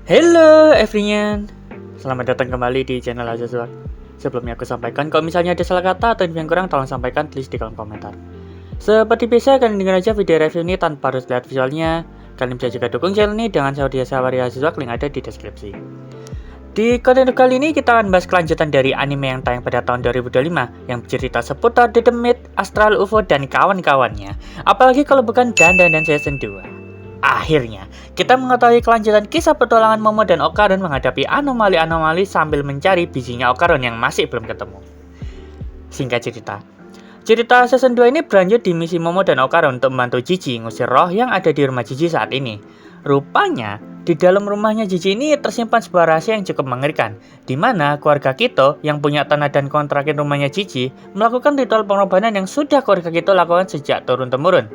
Hello everyone, selamat datang kembali di channel Azazwak. Sebelumnya aku sampaikan, kalau misalnya ada salah kata atau info yang kurang, tolong sampaikan tulis di kolom komentar. Seperti biasa, kalian dengar aja video review ini tanpa harus lihat visualnya. Kalian bisa juga dukung channel ini dengan Saudi Sawari Azazwak, link ada di deskripsi. Di konten kali ini kita akan bahas kelanjutan dari anime yang tayang pada tahun 2025 yang bercerita seputar The Demit, Astral UFO, dan kawan-kawannya. Apalagi kalau bukan Dan Season 2. Akhirnya, kita mengetahui kelanjutan kisah petualangan Momo dan Okarun menghadapi anomali-anomali sambil mencari bijinya Okarun yang masih belum ketemu. Singkat cerita season 2 ini berlanjut di misi Momo dan Okarun untuk membantu Jiji ngusir roh yang ada di rumah Jiji saat ini. Rupanya, di dalam rumahnya Jiji ini tersimpan sebuah rahasia yang cukup mengerikan, di mana keluarga Kito yang punya tanah dan kontrakin rumahnya Jiji melakukan ritual pengorbanan yang sudah keluarga Kito lakukan sejak turun-temurun.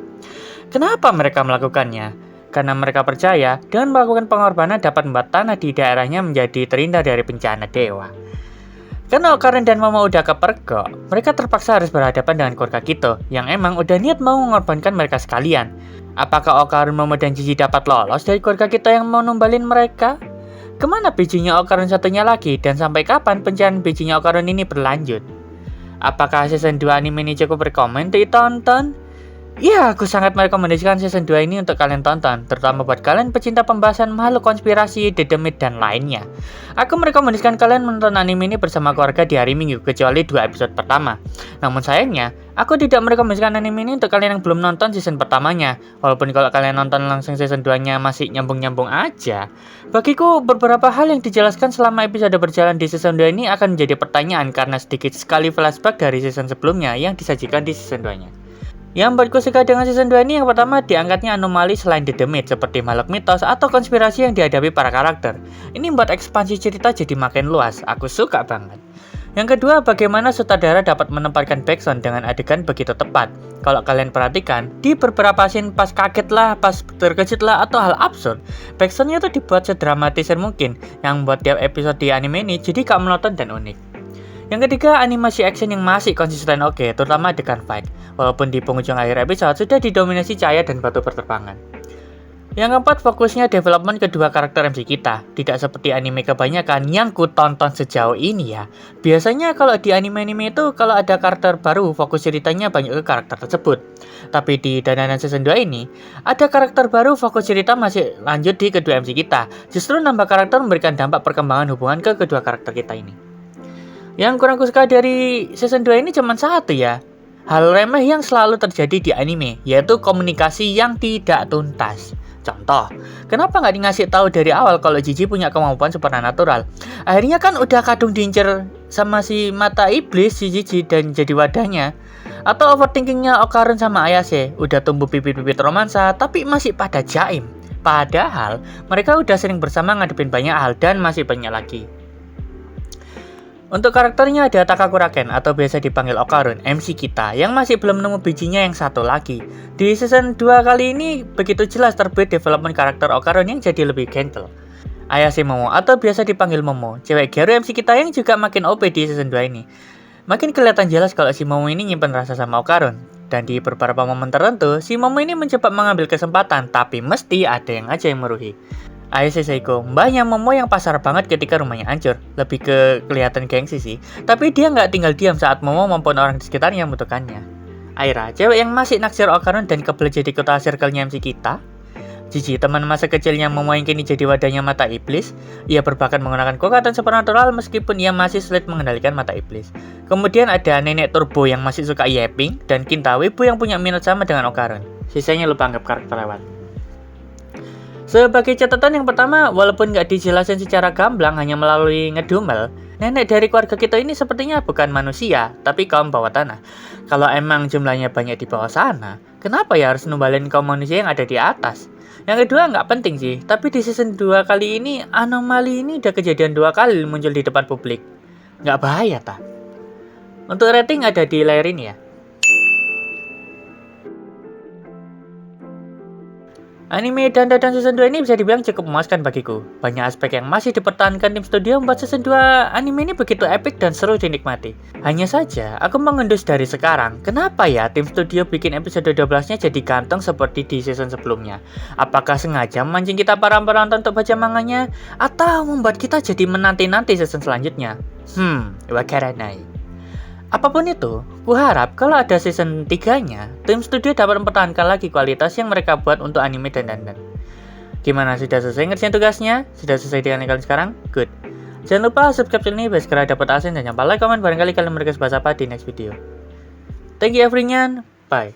Kenapa mereka melakukannya? Karena mereka percaya dengan melakukan pengorbanan dapat membuat tanah di daerahnya menjadi terhindar dari bencana dewa. Karena Okarun dan Momo udah kepergok, mereka terpaksa harus berhadapan dengan keluarga Kito yang emang udah niat mau mengorbankan mereka sekalian. Apakah Okarun, Momo, dan Jiji dapat lolos dari keluarga Kito yang mau numbalin mereka? Kemana bijinya Okarun satunya lagi? Dan sampai kapan pencarian bijinya Okarun ini berlanjut? Apakah season 2 anime ini cukup rekomend ditonton? Ya, aku sangat merekomendasikan season 2 ini untuk kalian tonton, terutama buat kalian pecinta pembahasan makhluk konspirasi, The Demit, dan lainnya. Aku merekomendasikan kalian menonton anime ini bersama keluarga di hari Minggu, kecuali 2 episode pertama. Namun sayangnya, aku tidak merekomendasikan anime ini untuk kalian yang belum nonton season pertamanya, walaupun kalau kalian nonton langsung season 2-nya masih nyambung-nyambung aja. Bagiku, beberapa hal yang dijelaskan selama episode berjalan di season 2 ini akan menjadi pertanyaan karena sedikit sekali flashback dari season sebelumnya yang disajikan di season 2-nya. Yang buatku suka dengan season 2 ini yang pertama diangkatnya anomali selain The Demit seperti makhluk mitos atau konspirasi yang dihadapi para karakter. Ini membuat ekspansi cerita jadi makin luas, aku suka banget. Yang kedua, bagaimana sutradara dapat menempatkan backsound dengan adegan begitu tepat. Kalau kalian perhatikan, di beberapa scene pas kaget lah, pas terkejut lah, atau hal absurd, backsoundnya tuh dibuat sedramatis mungkin, yang membuat tiap episode di anime ini jadi gak monoton dan unik. Yang ketiga, animasi action yang masih konsisten oke, terutama adegan fight, walaupun di penghujung akhir episode sudah didominasi cahaya dan batu berterbangan. Yang keempat, fokusnya development kedua karakter MC kita, tidak seperti anime kebanyakan yang ku tonton sejauh ini ya. Biasanya kalau di anime-anime itu, kalau ada karakter baru, fokus ceritanya banyak ke karakter tersebut. Tapi di Dandanan Season 2 ini, ada karakter baru, fokus cerita masih lanjut di kedua MC kita. Justru nambah karakter memberikan dampak perkembangan hubungan ke kedua karakter kita ini. Yang kurang suka dari season 2 ini cuma satu ya. Hal remeh yang selalu terjadi di anime, yaitu komunikasi yang tidak tuntas. Contoh, kenapa nggak dikasih tahu dari awal kalau Jiji punya kemampuan supernatural? Akhirnya kan udah kadung diincer sama si mata iblis si Jiji dan jadi wadahnya. Atau overthinkingnya Okarun sama Ayase, udah tumbuh bibit-bibit romansa tapi masih pada jaim. Padahal mereka udah sering bersama ngadepin banyak hal dan masih banyak lagi. Untuk karakternya ada Takakuraken atau biasa dipanggil Okarun, MC kita, yang masih belum nemu bijinya yang satu lagi. Di season 2 kali ini begitu jelas terbit development karakter Okarun yang jadi lebih gentle. Ayase Momo atau biasa dipanggil Momo, cewek Geru MC kita yang juga makin OP di season 2 ini. Makin kelihatan jelas kalau si Momo ini nyimpen rasa sama Okarun. Dan di beberapa momen tertentu, si Momo ini mencoba mengambil kesempatan, tapi mesti ada yang aja yang merugi. Ayase Seiko, mbahnya Momo yang pasar banget ketika rumahnya hancur. Lebih ke kelihatan gengsi sih. Tapi dia nggak tinggal diam saat Momo maupun orang di sekitarnya membutuhkannya. Aira, cewek yang masih naksir Okarun dan kebel jadi kota circle-nya MC kita. Jiji, teman masa kecilnya Momo yang kini jadi wadahnya mata iblis. Ia berbakat menggunakan kekuatan supernatural meskipun ia masih sulit mengendalikan mata iblis. Kemudian ada nenek Turbo yang masih suka yapping dan Kinta Wibu yang punya minat sama dengan Okarun. Sisanya lupa anggap karakter lewat. Sebagai catatan yang pertama, walaupun nggak dijelasin secara gamblang hanya melalui ngedumel, nenek dari keluarga kita ini sepertinya bukan manusia, tapi kaum bawah tanah. Kalau emang jumlahnya banyak di bawah sana, kenapa ya harus numbalin kaum manusia yang ada di atas? Yang kedua nggak penting sih, tapi di season 2 kali ini, anomali ini udah kejadian 2 kali muncul di depan publik. Nggak bahaya tak? Untuk rating ada di layar ini ya. Anime dan season 2 ini bisa dibilang cukup memuaskan bagiku. Banyak aspek yang masih dipertahankan tim studio membuat season 2 anime ini begitu epik dan seru dinikmati. Hanya saja, aku mengendus dari sekarang, kenapa ya tim studio bikin episode 12-nya jadi gantung seperti di season sebelumnya? Apakah sengaja memancing kita para penonton untuk baca manganya? Atau membuat kita jadi menanti-nanti season selanjutnya? Wakaranai. Apapun itu, kuharap kalau ada season 3-nya, tim studio dapat mempertahankan lagi kualitas yang mereka buat untuk anime dan dandan. Gimana, sudah selesai ngerjain tugasnya? Sudah selesai dengan kalian sekarang? Good. Jangan lupa subscribe channel ini biar segera dapat asin dan jangan lupa like, komen barangkali kalian mereka bahas apa di next video. Thank you everyone, bye.